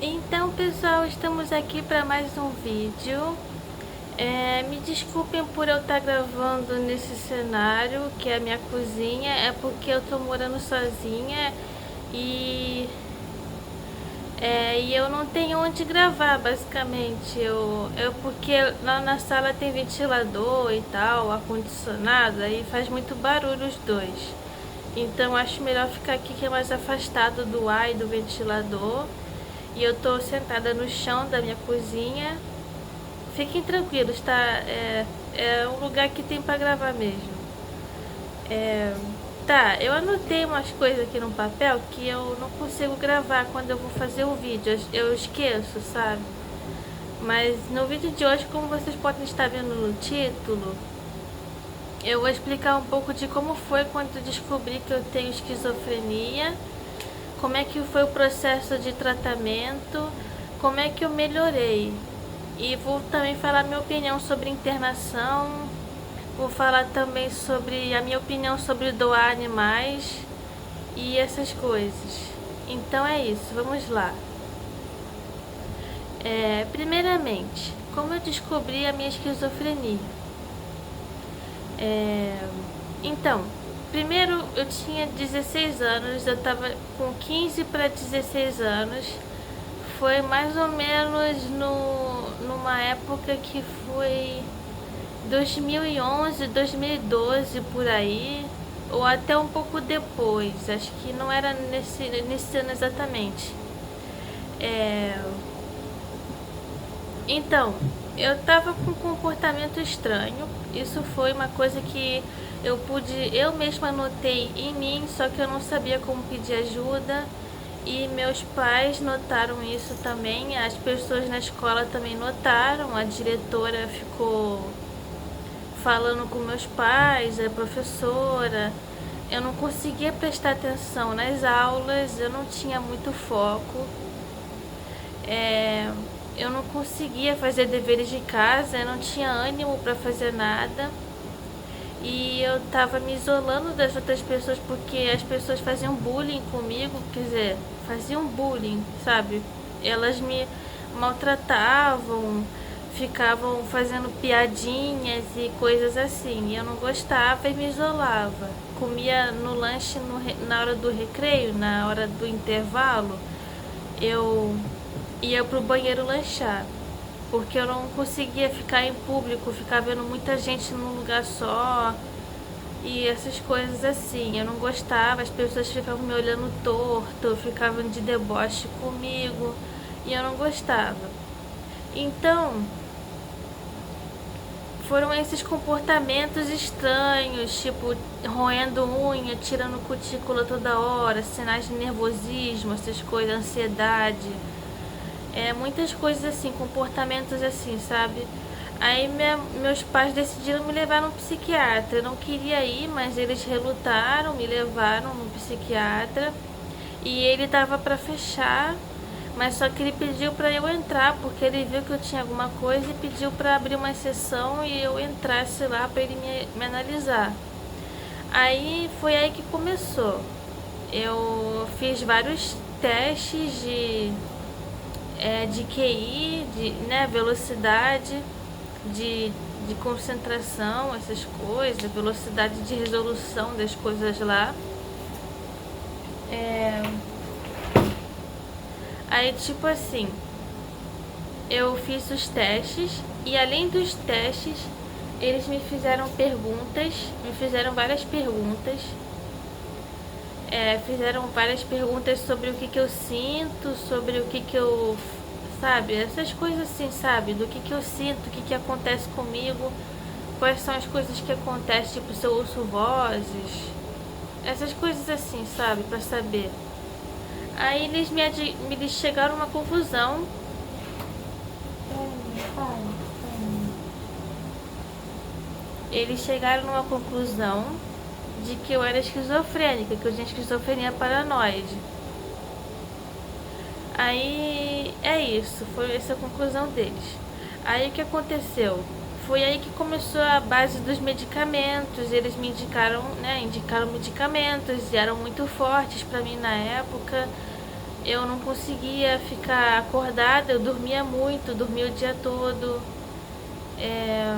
Então, pessoal, estamos aqui para mais um vídeo. Me desculpem por eu estar gravando nesse cenário, que é a minha cozinha, é porque eu tô morando sozinha e, e eu não tenho onde gravar, basicamente. Porque lá na sala tem ventilador e tal, ar-condicionado, aí faz muito barulho os dois. Então acho melhor ficar aqui, que é mais afastado do ar e do ventilador. E eu tô sentada no chão da minha cozinha. Fiquem tranquilos, tá? É um lugar que tem pra gravar mesmo. Tá, eu anotei umas coisas aqui no papel que eu não consigo gravar quando eu vou fazer o vídeo. Eu esqueço, sabe? Mas no vídeo de hoje, como vocês podem estar vendo no título, eu vou explicar um pouco de como foi quando eu descobri que eu tenho esquizofrenia, como é que foi o processo de tratamento, como é que eu melhorei. E vou também falar minha opinião sobre internação, vou falar também sobre a minha opinião sobre doar animais e essas coisas. Então é isso, vamos lá. Primeiramente, como eu descobri a minha esquizofrenia? Então, primeiro eu tinha 16 anos, eu estava com 15 para 16 anos. Foi mais ou menos numa época que foi 2011, 2012 por aí, ou até um pouco depois. Acho que não era nesse ano exatamente. É, Então, eu tava com um comportamento estranho. Isso foi uma coisa que eu mesma notei em mim, só que eu não sabia como pedir ajuda. E meus pais notaram isso também, as pessoas na escola também notaram, a diretora ficou falando com meus pais, a professora. Eu não conseguia prestar atenção nas aulas, eu não tinha muito foco. É, eu não conseguia fazer deveres de casa, eu não tinha ânimo para fazer nada. E eu tava me isolando das outras pessoas porque as pessoas faziam bullying comigo, quer dizer, faziam bullying, sabe? Elas me maltratavam, ficavam fazendo piadinhas e coisas assim. E eu não gostava e me isolava. Comia no lanche na hora do recreio, na hora do intervalo, eu ia pro banheiro lanchar, porque eu não conseguia ficar em público, ficar vendo muita gente num lugar só e essas coisas assim. Eu não gostava, as pessoas ficavam me olhando torto, ficavam de deboche comigo e eu não gostava. Então, foram esses comportamentos estranhos, tipo roendo unha, tirando cutícula toda hora, sinais de nervosismo, essas coisas, ansiedade, muitas coisas assim, comportamentos assim, sabe? Aí meus pais decidiram me levar num psiquiatra. Eu não queria ir, mas eles relutaram, me levaram num psiquiatra. E ele tava para fechar, mas só que ele pediu para eu entrar, porque ele viu que eu tinha alguma coisa e pediu para abrir uma sessão e eu entrasse lá para ele me analisar. Aí foi aí que começou. Eu fiz vários testes de QI, né, velocidade, de concentração, essas coisas, velocidade de resolução das coisas lá. É, Aí, tipo assim, eu fiz os testes e além dos testes, eles me fizeram perguntas, me fizeram várias perguntas. Fizeram várias perguntas sobre o que eu sinto, sobre o que eu, sabe, essas coisas assim, sabe, do que eu sinto, o que acontece comigo, quais são as coisas que acontecem, tipo, se eu ouço vozes, essas coisas assim, sabe, pra saber. Aí eles chegaram a uma conclusão. Eles chegaram numa conclusão de que eu era esquizofrênica, que eu tinha esquizofrenia paranoide. Aí é isso, foi essa a conclusão deles. Aí o que aconteceu? Foi aí que começou a base dos medicamentos. Eles me indicaram, né? Indicaram medicamentos e eram muito fortes para mim na época. eu não conseguia ficar acordada, eu dormia muito, dormia o dia todo. É,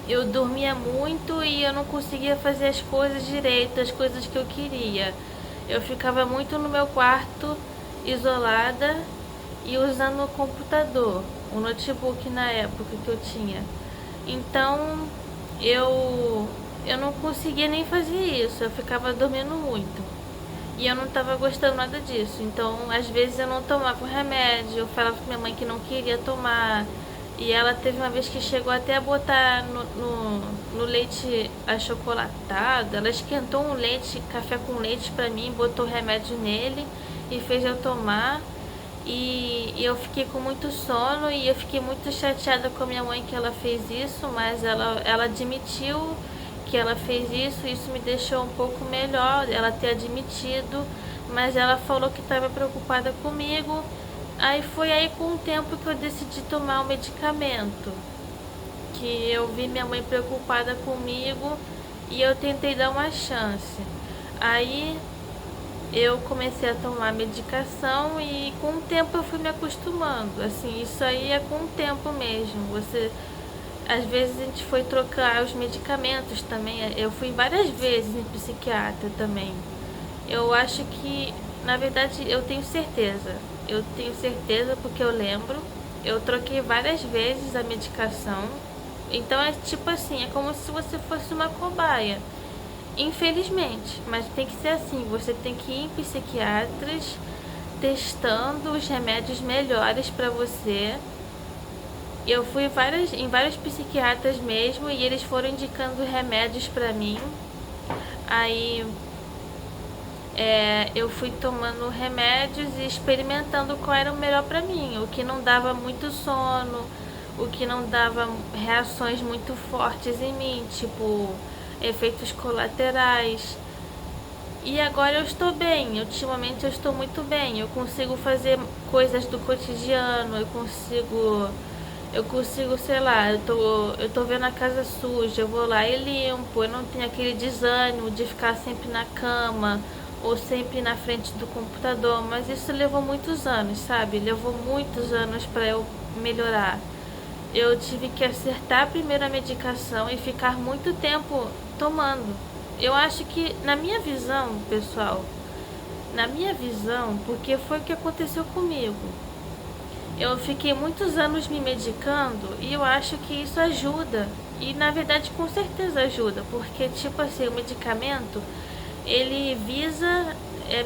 eu dormia muito e eu não conseguia fazer as coisas direito, as coisas que eu queria. Eu ficava muito no meu quarto, isolada e usando o computador, o notebook na época que eu tinha. Então eu não conseguia nem fazer isso, eu ficava dormindo muito. E eu não estava gostando nada disso. Então, às vezes eu não tomava o remédio, eu falava pra minha mãe que não queria tomar. E ela teve uma vez que chegou até a botar no leite achocolatado. Ela esquentou um leite, café com leite pra mim, botou remédio nele e fez eu tomar. E eu fiquei com muito sono e eu fiquei muito chateada com a minha mãe que ela fez isso, mas ela admitiu que ela fez isso me deixou um pouco melhor, ela ter admitido, mas ela falou que estava preocupada comigo. Aí foi aí com o tempo que eu decidi tomar o medicamento, que eu vi minha mãe preocupada comigo e eu tentei dar uma chance. Aí eu comecei a tomar medicação e com o tempo eu fui me acostumando. Assim, isso aí é com o tempo mesmo. Você, às vezes a gente foi trocar os medicamentos também. Eu fui várias vezes em psiquiatra também. Eu acho que, na verdade, eu tenho certeza. Eu tenho certeza porque eu lembro. Eu troquei várias vezes a medicação. Então é tipo assim, é como se você fosse uma cobaia. Infelizmente, mas tem que ser assim, você tem que ir em psiquiatras testando os remédios melhores para você. Eu fui em vários psiquiatras mesmo e eles foram indicando remédios para mim. Aí eu fui tomando remédios e experimentando qual era o melhor para mim, o que não dava muito sono, o que não dava reações muito fortes em mim, tipo efeitos colaterais. E agora eu estou bem, ultimamente eu estou muito bem, eu consigo fazer coisas do cotidiano, eu consigo, sei lá, eu tô vendo a casa suja, eu vou lá e limpo, eu não tenho aquele desânimo de ficar sempre na cama ou sempre na frente do computador, mas isso levou muitos anos, sabe? Levou muitos anos para eu melhorar. Eu tive que acertar primeiro a medicação e ficar muito tempo tomando. Eu acho que, na minha visão, pessoal, na minha visão, porque foi o que aconteceu comigo. Eu fiquei muitos anos me medicando e eu acho que isso ajuda. E na verdade com certeza ajuda, porque tipo assim, o medicamento ele visa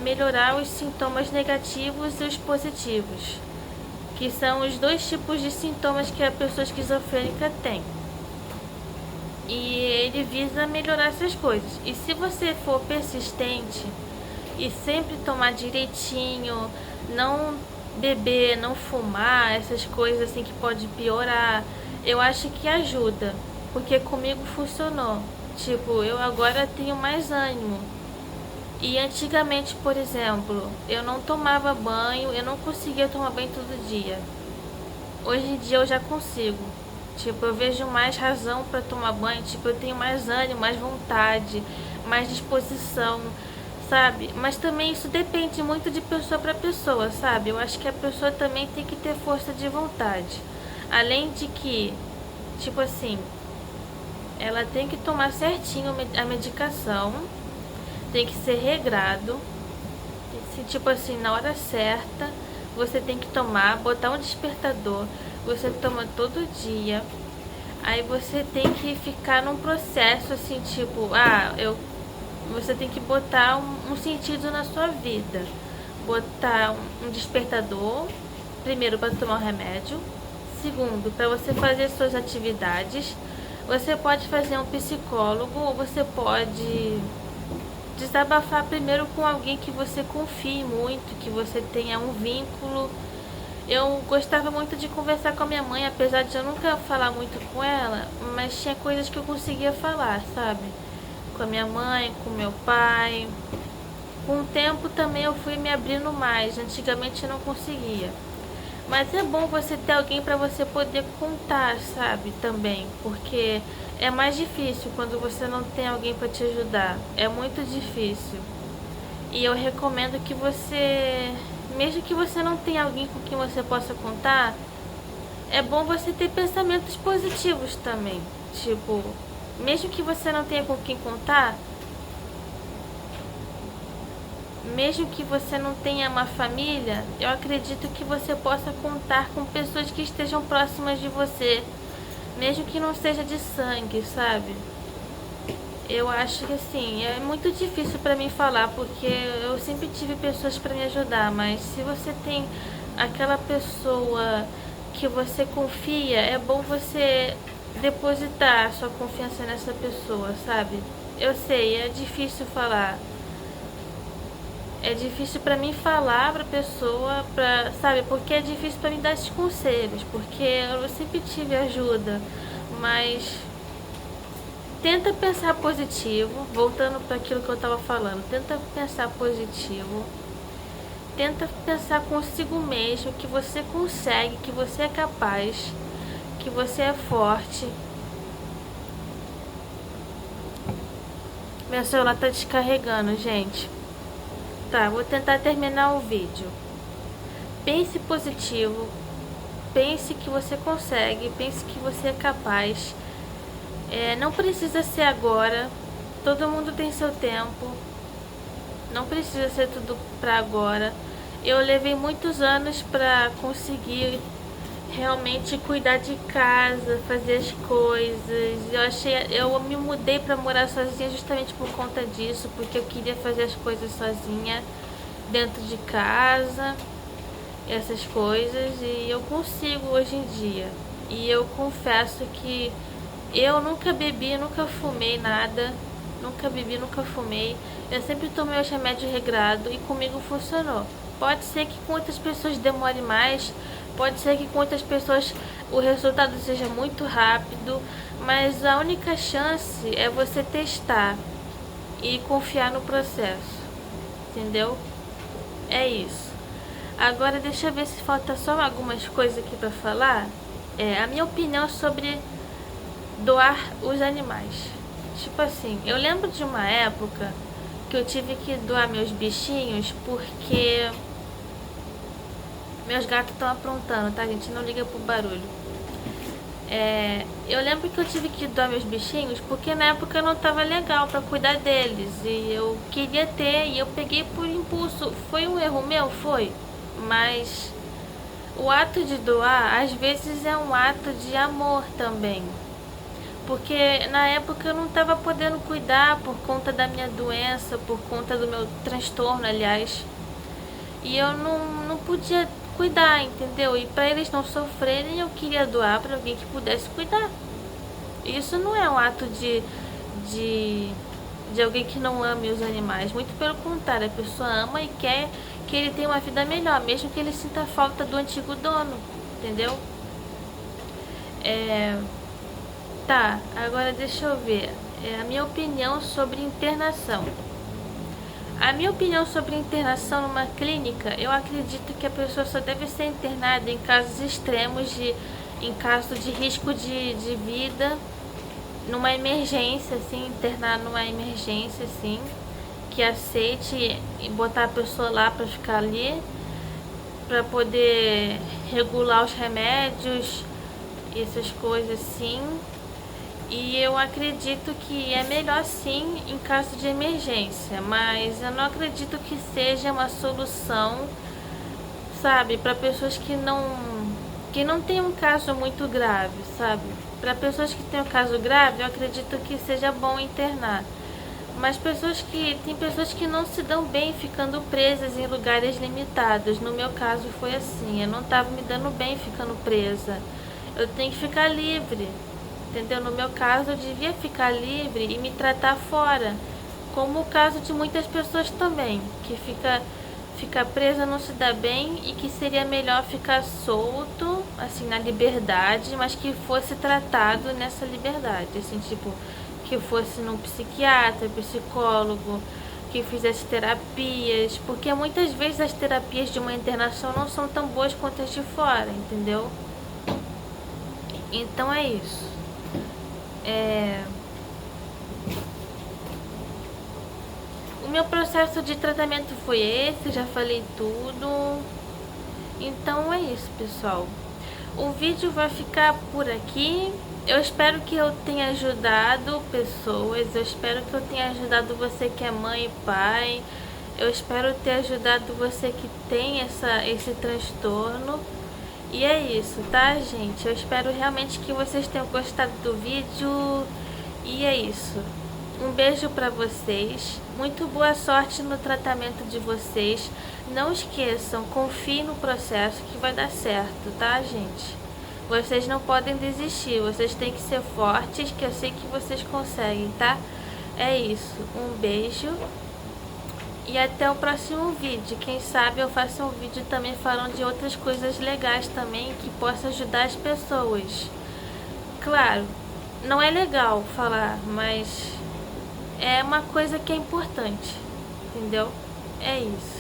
melhorar os sintomas negativos e os positivos, que são os dois tipos de sintomas que a pessoa esquizofrênica tem. E ele visa melhorar essas coisas. E se você for persistente e sempre tomar direitinho, não beber, não fumar, essas coisas assim que pode piorar, eu acho que ajuda, porque comigo funcionou. Tipo, eu agora tenho mais ânimo. E antigamente, por exemplo, eu não tomava banho, eu não conseguia tomar banho todo dia. Hoje em dia eu já consigo. Tipo, eu vejo mais razão para tomar banho, tipo, eu tenho mais ânimo, mais vontade, mais disposição, sabe? Mas também isso depende muito de pessoa para pessoa, sabe? Eu acho que a pessoa também tem que ter força de vontade. Além de que, tipo assim, ela tem que tomar certinho a medicação, tem que ser regrado, tipo assim, na hora certa, você tem que tomar, botar um despertador, você toma todo dia. Aí você tem que ficar num processo assim, tipo, você tem que botar um sentido na sua vida. Botar um despertador, primeiro para tomar o remédio, segundo para você fazer suas atividades. Você pode fazer um psicólogo ou você pode desabafar primeiro com alguém que você confie muito, que você tenha um vínculo. Eu gostava muito de conversar com a minha mãe, apesar de eu nunca falar muito com ela, mas tinha coisas que eu conseguia falar, sabe? Com a minha mãe, com meu pai. Com o tempo também eu fui me abrindo mais, antigamente eu não conseguia. Mas é bom você ter alguém para você poder contar, sabe? Também, porque é mais difícil quando você não tem alguém para te ajudar. É muito difícil. E eu recomendo que você, mesmo que você não tenha alguém com quem você possa contar, é bom você ter pensamentos positivos também. Tipo, mesmo que você não tenha com quem contar, mesmo que você não tenha uma família, eu acredito que você possa contar com pessoas que estejam próximas de você, mesmo que não seja de sangue, sabe? Eu acho que assim, é muito difícil pra mim falar, porque eu sempre tive pessoas pra me ajudar, mas se você tem aquela pessoa que você confia, é bom você depositar a sua confiança nessa pessoa, sabe? Eu sei, é difícil falar. É difícil pra mim falar pra pessoa, sabe? Porque é difícil pra mim dar esses conselhos, porque eu sempre tive ajuda, mas tenta pensar positivo, voltando para aquilo que eu estava falando, tenta pensar positivo, tenta pensar consigo mesmo que você consegue, que você é capaz, que você é forte. Meu celular tá descarregando, gente. Tá, vou tentar terminar o vídeo. Pense positivo, pense que você consegue, pense que você é capaz. Não precisa ser agora, todo mundo tem seu tempo, não precisa ser tudo pra agora. Eu levei muitos anos pra conseguir realmente cuidar de casa, fazer as coisas. Eu me mudei pra morar sozinha justamente por conta disso, porque eu queria fazer as coisas sozinha, dentro de casa, essas coisas, e eu consigo hoje em dia. E eu confesso que eu nunca bebi, nunca fumei nada. Nunca bebi, nunca fumei. Eu sempre tomei os remédios regrado e comigo funcionou. Pode ser que com outras pessoas demore mais, pode ser que com outras pessoas o resultado seja muito rápido, mas a única chance é você testar e confiar no processo, entendeu? É isso. Agora deixa eu ver se falta só algumas coisas aqui pra falar. A minha opinião sobre doar os animais. Tipo assim, eu lembro de uma época que eu tive que doar meus bichinhos porque meus gatos estão aprontando, tá, gente? Não liga pro barulho. Eu lembro que eu tive que doar meus bichinhos porque na época eu não tava legal pra cuidar deles e eu queria ter e eu peguei por impulso. Foi um erro meu? Foi. Mas o ato de doar às vezes é um ato de amor também. Porque na época eu não estava podendo cuidar por conta da minha doença, por conta do meu transtorno, aliás. E eu não podia cuidar, entendeu? E para eles não sofrerem, eu queria doar para alguém que pudesse cuidar. Isso não é um ato de, de alguém que não ame os animais. Muito pelo contrário, a pessoa ama e quer que ele tenha uma vida melhor, mesmo que ele sinta falta do antigo dono, entendeu? Tá, agora deixa eu ver. A minha opinião sobre internação. A minha opinião sobre internação numa clínica, eu acredito que a pessoa só deve ser internada em casos extremos, em caso de risco de vida, numa emergência, assim, internar numa emergência, assim, que aceite e botar a pessoa lá para ficar ali, para poder regular os remédios, essas coisas assim. E eu acredito que é melhor sim em caso de emergência, mas eu não acredito que seja uma solução, sabe, para pessoas que não têm um caso muito grave, sabe? Para pessoas que têm um caso grave, eu acredito que seja bom internar. Mas tem pessoas que não se dão bem ficando presas em lugares limitados. No meu caso foi assim, eu não estava me dando bem ficando presa. Eu tenho que ficar livre. Entendeu? No meu caso, eu devia ficar livre e me tratar fora. Como o caso de muitas pessoas também, que fica presa, não se dá bem e que seria melhor ficar solto, assim, na liberdade, mas que fosse tratado nessa liberdade. Assim, tipo, que fosse num psiquiatra, psicólogo, que fizesse terapias, porque muitas vezes as terapias de uma internação não são tão boas quanto as de fora, entendeu? Então é isso. meu processo de tratamento foi esse, já falei tudo. Então é isso, pessoal. O vídeo vai ficar por aqui. Eu espero que eu tenha ajudado pessoas. Eu espero que eu tenha ajudado você que é mãe e pai. Eu espero ter ajudado você que tem esse transtorno. E é isso, tá, gente? Eu espero realmente que vocês tenham gostado do vídeo. E é isso. Um beijo pra vocês. Muito boa sorte no tratamento de vocês. Não esqueçam, confiem no processo que vai dar certo, tá, gente? Vocês não podem desistir. Vocês têm que ser fortes, que eu sei que vocês conseguem, tá? É isso. Um beijo. E até o próximo vídeo. Quem sabe eu faço um vídeo também falando de outras coisas legais também que possa ajudar as pessoas. Claro, não é legal falar, mas é uma coisa que é importante, entendeu? É isso.